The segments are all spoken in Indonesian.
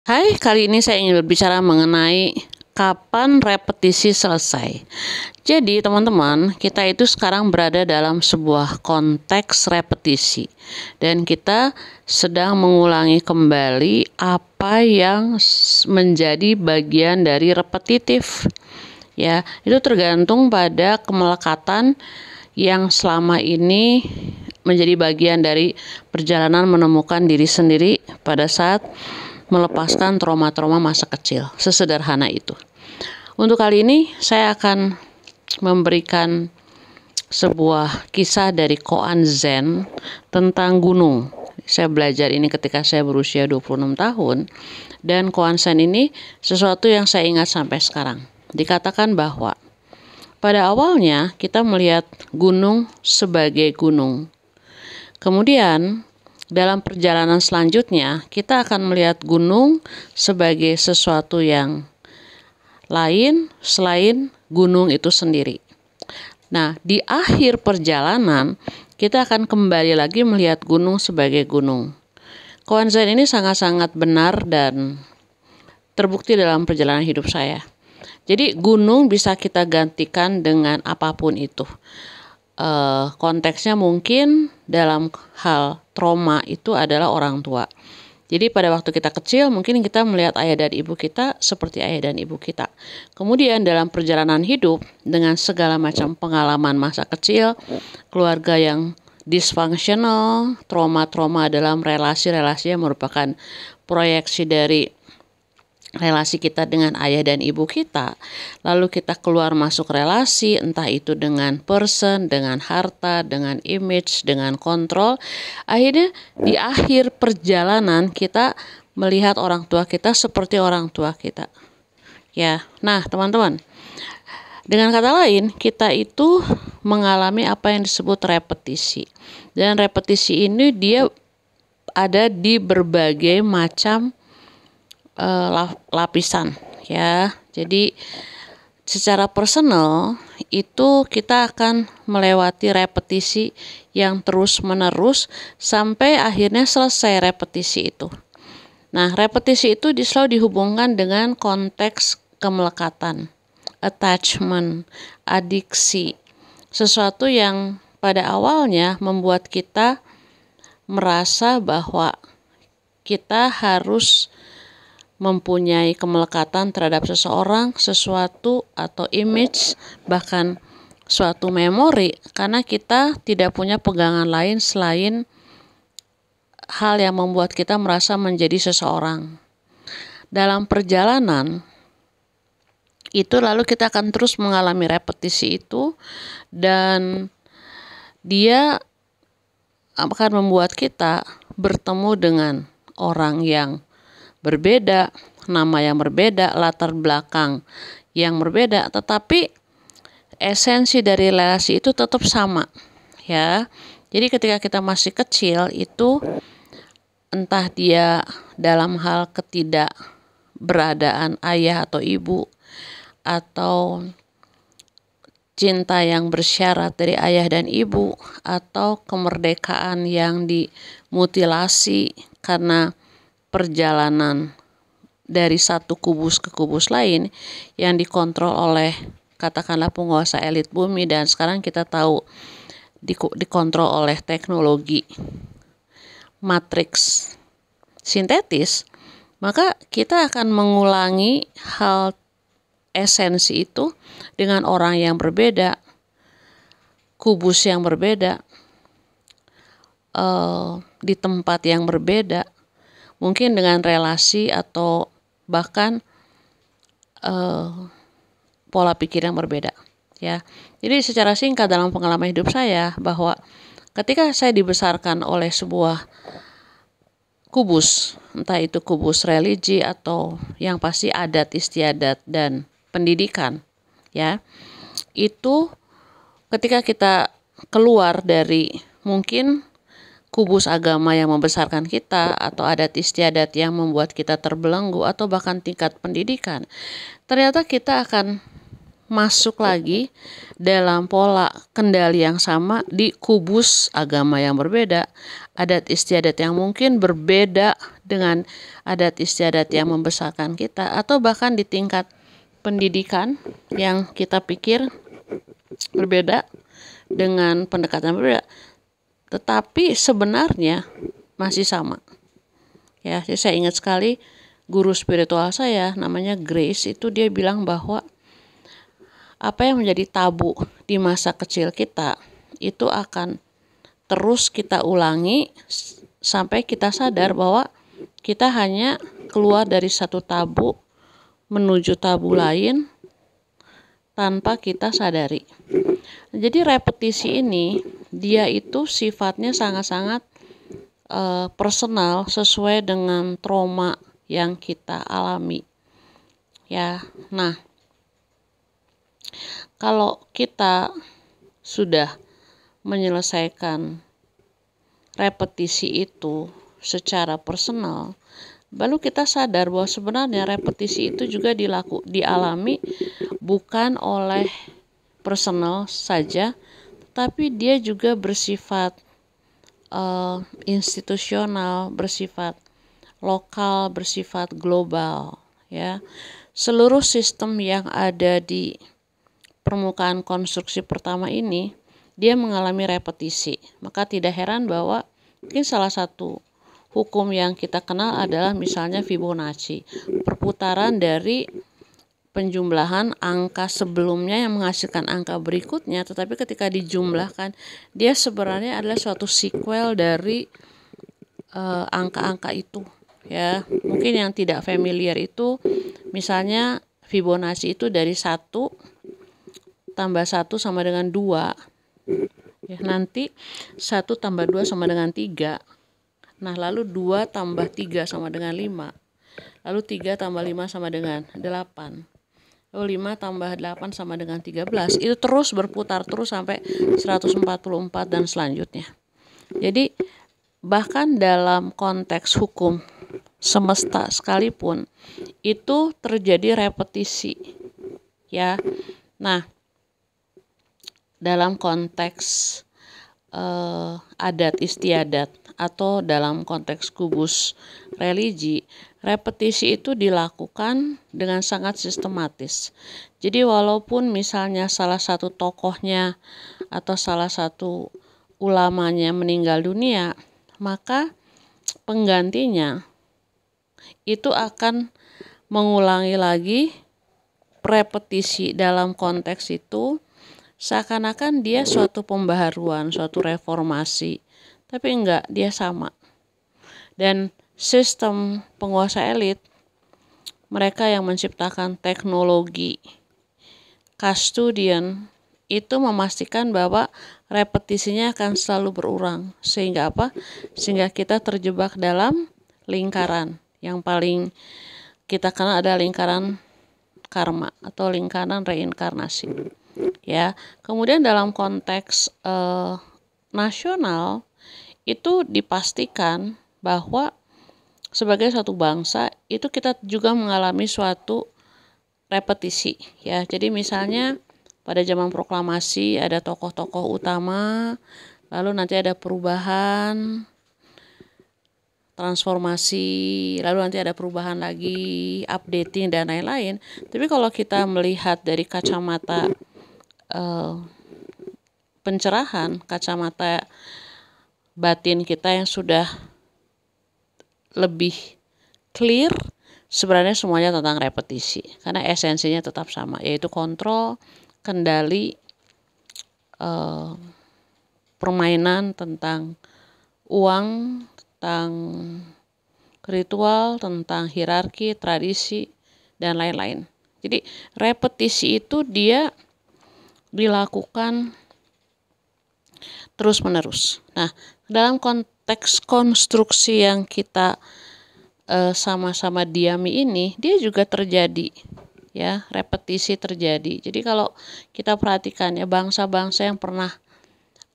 Hai, kali ini saya ingin berbicara mengenai kapan repetisi selesai. Jadi, teman-teman, kita itu sekarang berada dalam sebuah konteks repetisi, dan kita sedang mengulangi kembali apa yang menjadi bagian dari repetitif. Ya, itu tergantung pada kemelekatan yang selama ini menjadi bagian dari perjalanan menemukan diri sendiri pada saat melepaskan trauma-trauma masa kecil. Sesederhana itu. Untuk kali ini saya akan memberikan sebuah kisah dari Koan Zen tentang gunung. Saya belajar ini ketika saya berusia 26 tahun, dan Koan Zen ini sesuatu yang saya ingat sampai sekarang. Dikatakan bahwa pada awalnya kita melihat gunung sebagai gunung. Kemudian dalam perjalanan selanjutnya kita akan melihat gunung sebagai sesuatu yang lain selain gunung itu sendiri. Nah, di akhir perjalanan kita akan kembali lagi melihat gunung sebagai gunung. Koan Zen ini sangat-sangat benar dan terbukti dalam perjalanan hidup saya. Jadi gunung bisa kita gantikan dengan apapun itu. Konteksnya mungkin dalam hal trauma itu adalah orang tua. Jadi pada waktu kita kecil mungkin kita melihat ayah dan ibu kita seperti ayah dan ibu kita. Kemudian dalam perjalanan hidup dengan segala macam pengalaman masa kecil, keluarga yang dysfunctional, trauma-trauma dalam relasi-relasi yang merupakan proyeksi dari relasi kita dengan ayah dan ibu kita, lalu kita keluar masuk relasi, entah itu dengan person, dengan harta, dengan image, dengan kontrol. Akhirnya di akhir perjalanan kita melihat orang tua kita seperti orang tua kita. Ya, nah teman-teman, dengan kata lain kita itu mengalami apa yang disebut repetisi. Dan repetisi ini dia ada di berbagai macam lapisan, ya. Jadi secara personal itu kita akan melewati repetisi yang terus-menerus sampai akhirnya selesai repetisi itu. Nah, repetisi itu selalu dihubungkan dengan konteks kemelekatan, attachment, adiksi, sesuatu yang pada awalnya membuat kita merasa bahwa kita harus mempunyai kemelekatan terhadap seseorang, sesuatu, atau image, bahkan suatu memori, karena kita tidak punya pegangan lain selain hal yang membuat kita merasa menjadi seseorang. Dalam perjalanan itu lalu kita akan terus mengalami repetisi itu, dan dia akan membuat kita bertemu dengan orang yang berbeda, nama yang berbeda, latar belakang yang berbeda, tetapi esensi dari relasi itu tetap sama, ya. Jadi ketika kita masih kecil itu entah dia dalam hal ketidakberadaan ayah atau ibu, atau cinta yang bersyarat dari ayah dan ibu, atau kemerdekaan yang dimutilasi karena perjalanan dari satu kubus ke kubus lain yang dikontrol oleh katakanlah penguasa elit bumi, dan sekarang kita tahu dikontrol oleh teknologi matriks sintetis, maka kita akan mengulangi hal esensi itu dengan orang yang berbeda, kubus yang berbeda, di tempat yang berbeda, mungkin dengan relasi atau bahkan pola pikir yang berbeda, ya. Jadi secara singkat dalam pengalaman hidup saya bahwa ketika saya dibesarkan oleh sebuah kubus, entah itu kubus religi atau yang pasti adat istiadat dan pendidikan, ya, itu ketika kita keluar dari mungkin kubus agama yang membesarkan kita, atau adat istiadat yang membuat kita terbelenggu, atau bahkan tingkat pendidikan, ternyata kita akan masuk lagi dalam pola kendali yang sama di kubus agama yang berbeda, adat istiadat yang mungkin berbeda dengan adat istiadat yang membesarkan kita, atau bahkan di tingkat pendidikan yang kita pikir berbeda dengan pendekatan berbeda, tetapi sebenarnya masih sama. Ya, jadi saya ingat sekali guru spiritual saya namanya Grace, itu dia bilang bahwa apa yang menjadi tabu di masa kecil kita itu akan terus kita ulangi sampai kita sadar bahwa kita hanya keluar dari satu tabu menuju tabu lain tanpa kita sadari. Jadi repetisi ini dia itu sifatnya sangat-sangat personal sesuai dengan trauma yang kita alami. Ya, nah, kalau kita sudah menyelesaikan repetisi itu secara personal, baru kita sadar bahwa sebenarnya repetisi itu juga dialami bukan oleh personal saja, tapi dia juga bersifat institusional, bersifat lokal, bersifat global. Ya, seluruh sistem yang ada di permukaan konstruksi pertama ini dia mengalami repetisi. Maka tidak heran bahwa mungkin salah satu hukum yang kita kenal adalah misalnya Fibonacci, perputaran dari penjumlahan angka sebelumnya yang menghasilkan angka berikutnya, tetapi ketika dijumlahkan dia sebenarnya adalah suatu sequel dari angka-angka itu. Ya, mungkin yang tidak familiar itu misalnya Fibonacci itu dari 1 tambah 1 sama dengan 2. Ya, nanti 1 tambah 2 sama dengan 3. Nah, lalu 2 tambah 3 sama dengan 5. Lalu 3 tambah 5 sama dengan 8. Lalu 5 tambah 8 sama dengan 13. Itu terus berputar terus sampai 144 dan selanjutnya. Jadi bahkan dalam konteks hukum semesta sekalipun itu terjadi repetisi. Ya. Nah, dalam konteks adat istiadat atau dalam konteks kubus religi, repetisi itu dilakukan dengan sangat sistematis. Jadi walaupun misalnya salah satu tokohnya atau salah satu ulamanya meninggal dunia, maka penggantinya itu akan mengulangi lagi repetisi dalam konteks itu, seakan-akan dia suatu pembaharuan, suatu reformasi, tapi enggak, dia sama. Dan sistem penguasa elit, mereka yang menciptakan teknologi custodian, itu memastikan bahwa repetisinya akan selalu berulang. Sehingga apa? Sehingga kita terjebak dalam lingkaran. Yang paling kita kenal adalah lingkaran karma atau lingkaran reinkarnasi. Ya, kemudian dalam konteks nasional itu dipastikan bahwa sebagai satu bangsa itu kita juga mengalami suatu repetisi. Ya, jadi misalnya pada zaman proklamasi ada tokoh-tokoh utama, lalu nanti ada perubahan, transformasi, lalu nanti ada perubahan lagi, updating dan lain-lain. Tapi kalau kita melihat dari kacamata pencerahan, kacamata batin kita yang sudah lebih clear, sebenarnya semuanya tentang repetisi. Karena esensinya tetap sama, yaitu kontrol, kendali, permainan tentang uang, tentang ritual, tentang hierarki, tradisi, dan lain-lain. Jadi repetisi itu dia dilakukan terus-menerus. Nah, dalam konteks konstruksi yang kita sama-sama diami ini, dia juga terjadi. Ya, repetisi terjadi. Jadi kalau kita perhatikan ya, bangsa-bangsa yang pernah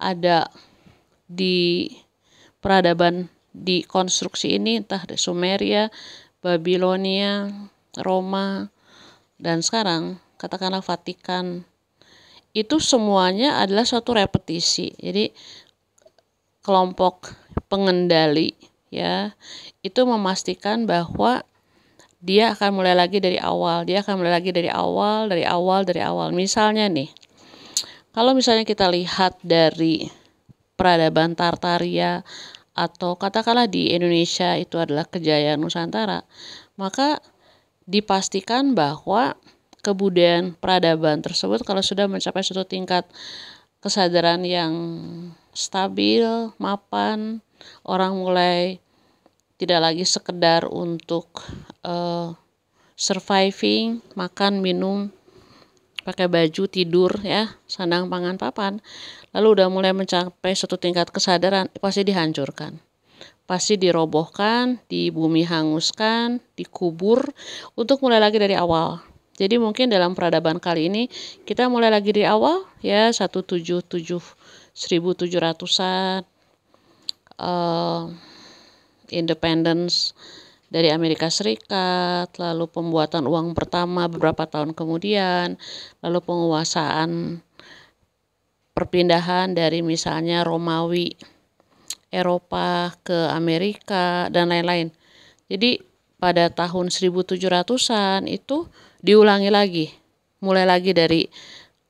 ada di peradaban di konstruksi ini, entah di Sumeria, Babilonia, Roma, dan sekarang katakanlah Vatikan, itu semuanya adalah suatu repetisi. Jadi kelompok pengendali ya itu memastikan bahwa dia akan mulai lagi dari awal, dari awal. Misalnya nih, kalau misalnya kita lihat dari peradaban Tartaria atau katakanlah di Indonesia itu adalah kejayaan Nusantara, maka dipastikan bahwa kebudayaan peradaban tersebut kalau sudah mencapai suatu tingkat kesadaran yang stabil, mapan, orang mulai tidak lagi sekedar untuk surviving, makan, minum, pakai baju, tidur ya, sandang, pangan, papan, lalu udah mulai mencapai suatu tingkat kesadaran, pasti dihancurkan. Pasti dirobohkan, di bumi hanguskan, dikubur untuk mulai lagi dari awal. Jadi mungkin dalam peradaban kali ini kita mulai lagi dari awal ya 1700-an independence dari Amerika Serikat, lalu pembuatan uang pertama beberapa tahun kemudian, lalu penguasaan perpindahan dari misalnya Romawi Eropa ke Amerika dan lain-lain. Jadi pada tahun 1700-an itu diulangi lagi. Mulai lagi dari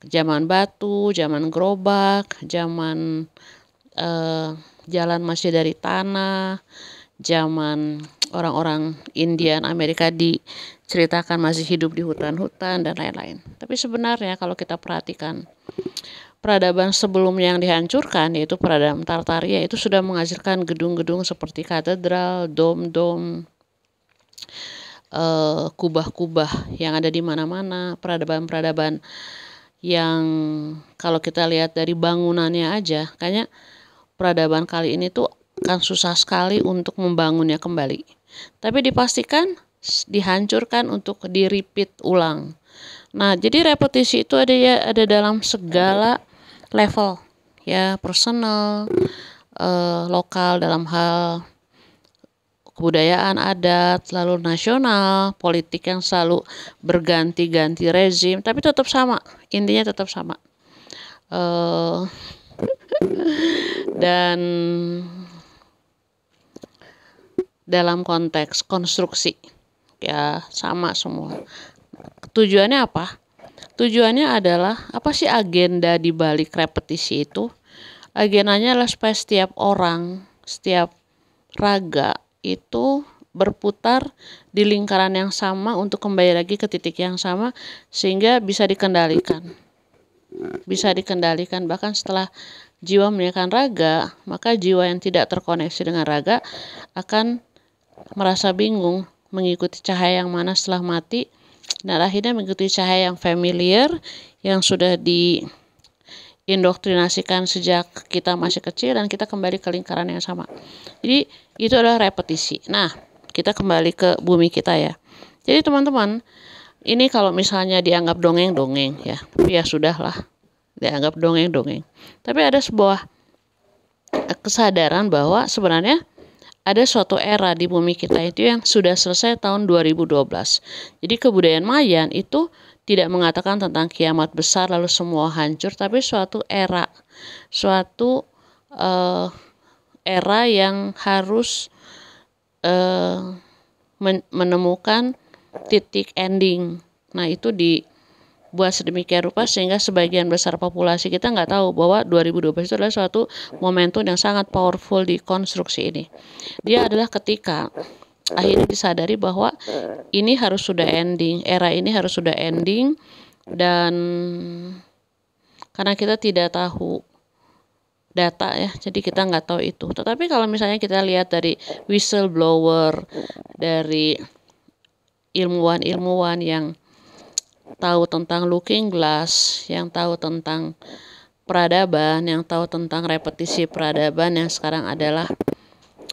zaman batu, zaman gerobak, zaman jalan masih dari tanah, zaman orang-orang Indian Amerika diceritakan masih hidup di hutan-hutan dan lain-lain. Tapi sebenarnya kalau kita perhatikan peradaban sebelum yang dihancurkan, yaitu peradaban Tartaria, itu sudah menghasilkan gedung-gedung seperti katedral, dom-dom, kubah-kubah yang ada di mana-mana, peradaban-peradaban yang kalau kita lihat dari bangunannya aja, kayaknya peradaban kali ini tuh akan susah sekali untuk membangunnya kembali. Tapi dipastikan dihancurkan untuk di-repeat ulang. Nah, jadi repetisi itu ada dalam segala level ya, personal, lokal dalam hal kebudayaan, adat, lalu nasional, politik yang selalu berganti-ganti rezim, tapi tetap sama, intinya tetap sama. Dan dalam konteks konstruksi ya sama semua. Tujuannya apa? Tujuannya adalah apa sih agenda di balik repetisi itu? Agendanya adalah supaya setiap orang, setiap raga itu berputar di lingkaran yang sama untuk kembali lagi ke titik yang sama sehingga bisa dikendalikan. Bisa dikendalikan bahkan setelah jiwa meninggalkan raga, maka jiwa yang tidak terkoneksi dengan raga akan merasa bingung mengikuti cahaya yang mana setelah mati, dan akhirnya mengikuti cahaya yang familiar yang sudah diindoktrinasikan sejak kita masih kecil dan kita kembali ke lingkaran yang sama. Jadi itu adalah repetisi. Nah, kita kembali ke bumi kita ya. Jadi teman-teman, ini kalau misalnya dianggap dongeng-dongeng ya, tapi ya sudahlah, dianggap dongeng-dongeng. Tapi ada sebuah kesadaran bahwa sebenarnya ada suatu era di bumi kita itu yang sudah selesai tahun 2012. Jadi kebudayaan Mayan itu tidak mengatakan tentang kiamat besar lalu semua hancur, tapi suatu era, suatu era yang harus menemukan titik ending. Nah, itu dibuat sedemikian rupa sehingga sebagian besar populasi kita nggak tahu bahwa 2012 itu adalah suatu momentum yang sangat powerful di konstruksi ini. Dia adalah ketika akhirnya disadari bahwa ini harus sudah ending, era ini harus sudah ending, dan karena kita tidak tahu data ya, jadi kita nggak tahu itu. Tetapi kalau misalnya kita lihat dari whistleblower, dari ilmuwan-ilmuwan yang tahu tentang looking glass, yang tahu tentang peradaban, yang tahu tentang repetisi peradaban yang sekarang adalah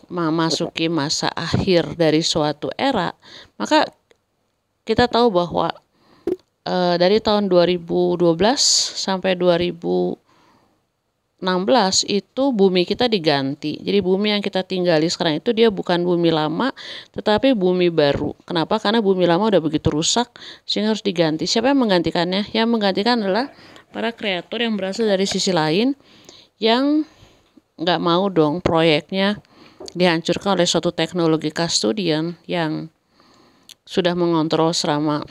memasuki masa akhir dari suatu era, maka kita tahu bahwa dari tahun 2012 sampai 2000 16 itu bumi kita diganti. Jadi bumi yang kita tinggali sekarang itu dia bukan bumi lama, tetapi bumi baru. Kenapa? Karena bumi lama udah begitu rusak sehingga harus diganti. Siapa yang menggantikannya? Yang menggantikan adalah para kreator yang berasal dari sisi lain yang nggak mau dong proyeknya dihancurkan oleh suatu teknologi custodian yang sudah mengontrol selama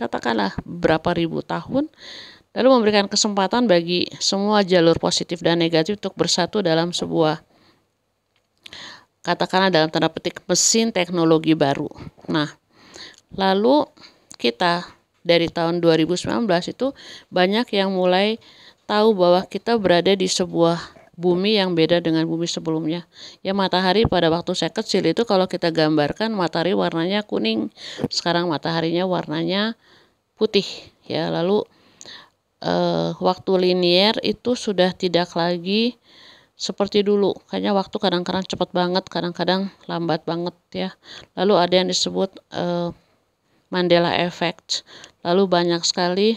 katakanlah berapa ribu tahun, lalu memberikan kesempatan bagi semua jalur positif dan negatif untuk bersatu dalam sebuah, katakanlah dalam tanda petik, mesin teknologi baru. Nah, lalu kita dari tahun 2019 itu banyak yang mulai tahu bahwa kita berada di sebuah bumi yang beda dengan bumi sebelumnya. Ya, matahari pada waktu saya kecil itu kalau kita gambarkan matahari warnanya kuning, sekarang mataharinya warnanya putih. Ya, lalu waktu linier itu sudah tidak lagi seperti dulu. Kayaknya waktu kadang-kadang cepat banget, kadang-kadang lambat banget ya. Lalu ada yang disebut Mandela Effect. Lalu banyak sekali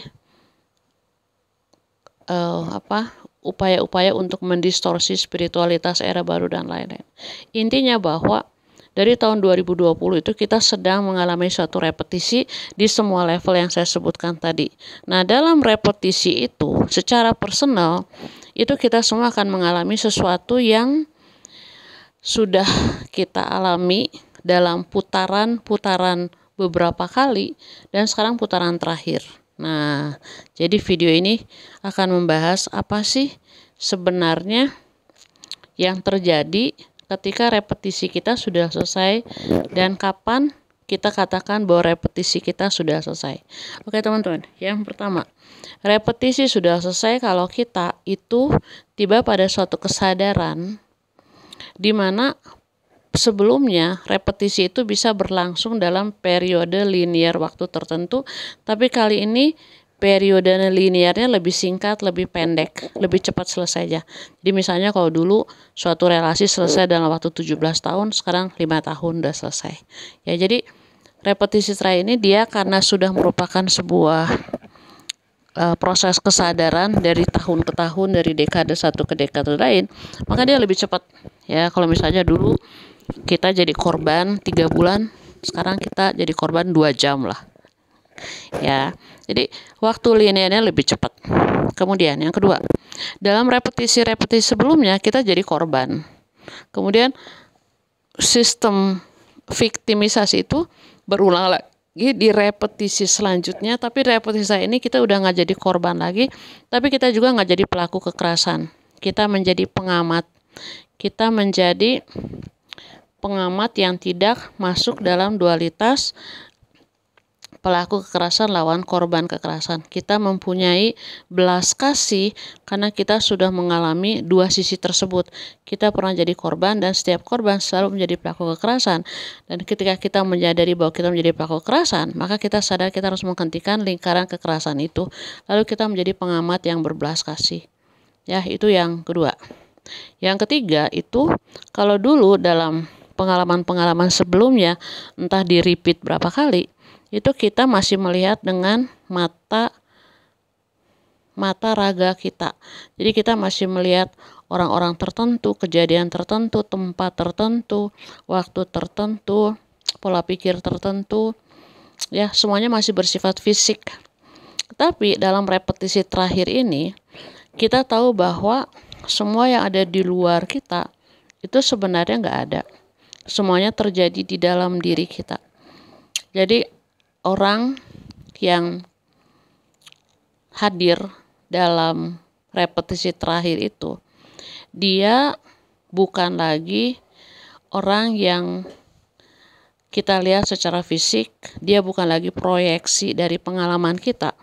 upaya-upaya untuk mendistorsi spiritualitas era baru dan lain-lain. Intinya bahwa dari tahun 2020 itu kita sedang mengalami suatu repetisi di semua level yang saya sebutkan tadi. Nah, dalam repetisi itu secara personal itu kita semua akan mengalami sesuatu yang sudah kita alami dalam putaran-putaran beberapa kali dan sekarang putaran terakhir. Nah, jadi video ini akan membahas apa sih sebenarnya yang terjadi ketika repetisi kita sudah selesai dan kapan kita katakan bahwa repetisi kita sudah selesai. Oke teman-teman, yang pertama, repetisi sudah selesai kalau kita itu tiba pada suatu kesadaran di mana sebelumnya repetisi itu bisa berlangsung dalam periode linear waktu tertentu, tapi kali ini periode linearnya lebih singkat, lebih pendek, lebih cepat selesainya. Jadi misalnya kalau dulu suatu relasi selesai dalam waktu 17 tahun, sekarang 5 tahun udah selesai. Ya, jadi repetisi terakhir ini dia karena sudah merupakan sebuah proses kesadaran dari tahun ke tahun, dari dekade satu ke dekade lain, maka dia lebih cepat. Ya, kalau misalnya dulu kita jadi korban 3 bulan, sekarang kita jadi korban 2 jam lah. Ya, jadi waktu linearnya lebih cepat. Kemudian yang kedua, dalam repetisi-repetisi sebelumnya kita jadi korban. Kemudian sistem viktimisasi itu berulang lagi di repetisi selanjutnya, tapi repetisi ini kita udah nggak jadi korban lagi, tapi kita juga nggak jadi pelaku kekerasan. Kita menjadi pengamat. Kita menjadi pengamat yang tidak masuk dalam dualitas pelaku kekerasan lawan korban kekerasan. Kita mempunyai belas kasih karena kita sudah mengalami dua sisi tersebut. Kita pernah jadi korban dan setiap korban selalu menjadi pelaku kekerasan. Dan ketika kita menyadari bahwa kita menjadi pelaku kekerasan, maka kita sadar kita harus menghentikan lingkaran kekerasan itu. Lalu kita menjadi pengamat yang berbelas kasih. Ya, itu yang kedua. Yang ketiga itu kalau dulu dalam pengalaman-pengalaman sebelumnya, entah di repeat berapa kali, itu kita masih melihat dengan mata raga kita. Jadi kita masih melihat orang-orang tertentu, kejadian tertentu, tempat tertentu, waktu tertentu, pola pikir tertentu, ya semuanya masih bersifat fisik. Tapi dalam repetisi terakhir ini, kita tahu bahwa semua yang ada di luar kita itu sebenarnya nggak ada. Semuanya terjadi di dalam diri kita. Jadi orang yang hadir dalam repetisi terakhir itu, dia bukan lagi orang yang kita lihat secara fisik, dia bukan lagi proyeksi dari pengalaman kita,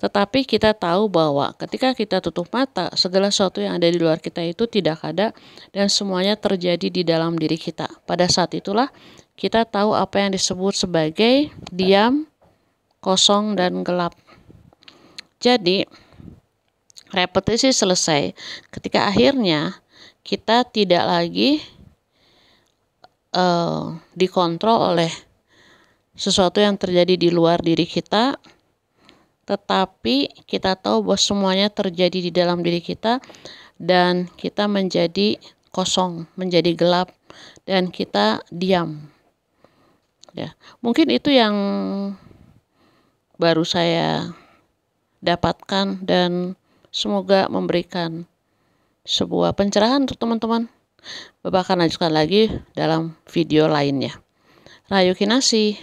tetapi kita tahu bahwa ketika kita tutup mata, segala sesuatu yang ada di luar kita itu tidak ada dan semuanya terjadi di dalam diri kita. Pada saat itulah kita tahu apa yang disebut sebagai diam, kosong, dan gelap. Jadi, repetisi selesai ketika akhirnya kita tidak lagi dikontrol oleh sesuatu yang terjadi di luar diri kita, tetapi kita tahu bahwa semuanya terjadi di dalam diri kita dan kita menjadi kosong, menjadi gelap, dan kita diam. Ya, mungkin itu yang baru saya dapatkan dan semoga memberikan sebuah pencerahan untuk teman-teman. Bapak akan lanjutkan lagi dalam video lainnya. Rahayu Kinasih.